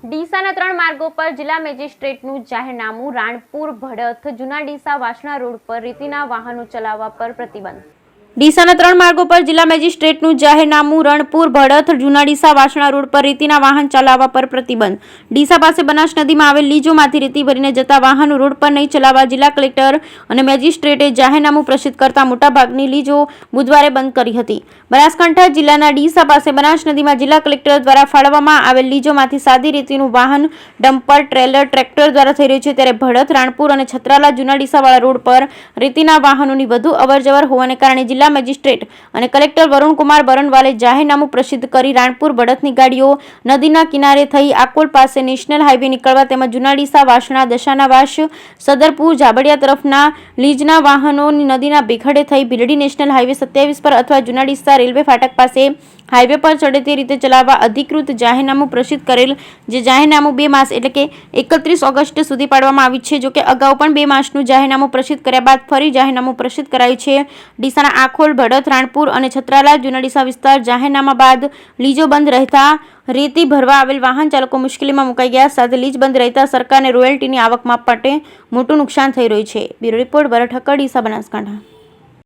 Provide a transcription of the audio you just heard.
ડીસાના 3 માર્ગો પર જિલ્લા મેજિસ્ટ્રેટનું જાહેરનામું। રાણપુર ભડથ જૂના ડીસા વાસણા રોડ પર રેતીના વાહનો ચલાવવા પર પ્રતિબંધ। ડીસાના 3 માર્ગો પર જિલ્લા મેજિસ્ટ્રેટનું જાહેરનામું। રણપુર ભડથ જૂના ડીસા વાસણા રોડ પર રેતીના વાહન ચલાવવા પર પ્રતિબંધ। ડીસા પાસે બનાસ નદીમાં આવેલ લીજોમાંથી રેતી ભરીને જતા વાહનો રોડ પર નહીં ચલાવવા જિલ્લા કલેક્ટર અને મેજિસ્ટ્રેટે જાહેરનામું પ્રસિદ્ધ કરતા મોટાભાગની લીજો બુધવારે બંધ કરી હતી। બનાસકાંઠા જિલ્લાના ડીસા પાસે બનાસ નદીમાં જિલ્લા કલેક્ટર દ્વારા ફાળવવામાં આવેલ લીજોમાંથી સાદી રેતીનું વાહન ડમ્પર ટ્રેલર ટ્રેક્ટર દ્વારા થઈ રહ્યું છે, ત્યારે ભડથ રાણપુર અને છત્રાલા જૂના ડીસાવાળા રોડ પર રેતીના વાહનોની વધુ અવરજવર હોવાને કારણે જિલ્લા મેજિસ્ટ્રેટ અને કલેક્ટર વરુણકુમાર બરનવાલે જાહેરનામું પ્રસિદ્ધ કરી રાણપુર ભડથની ગાડીઓ નદીના કિનારે થઈ આકોલ પાસે નેશનલ હાઈવે નીકળવા તેમજ જૂના ડીસા વાસણા દશાનાવાસ સદરપુર જાબડિયા તરફના લીજના વાહનો નદીના બેખડે થઈ ભીલડી નેશનલ હાઈવે 27 પર અથવા જૂના ડીસા રેલવે ફાટક પાસે હાઈવે પર ચડે તે રીતે ચલાવવા અધિકૃત જાહેરનામું પ્રસિદ્ધ કરેલ, જે જાહેરનામું 2 માસ એટલે કે 31 ઓગસ્ટ સુધી પાડવામાં આવ્યું છે। જો કે અગાઉ પણ 2 માસનું જાહેરનામું પ્રસિદ્ધ કર્યા બાદ ફરી જાહેરનામું પ્રસિદ્ધ કરાયું છે। ડીસાના આખોલ ભડથ રાણપુર અને છત્રાલા જૂના ડીસા વિસ્તાર જાહેરનામા બાદ લીજો બંધ રહેતા રેતી ભરવા આવેલ વાહન ચાલકો મુશ્કેલીમાં મુકાઈ ગયા, સાથે લીજ બંધ રહેતા સરકારને રોયલ્ટીની આવકમાં માટે મોટું નુકસાન થઈ રહ્યું છે। બ્યુરો રિપોર્ટ ભરત ઠક્કર, ડીસા, બનાસકાંઠા।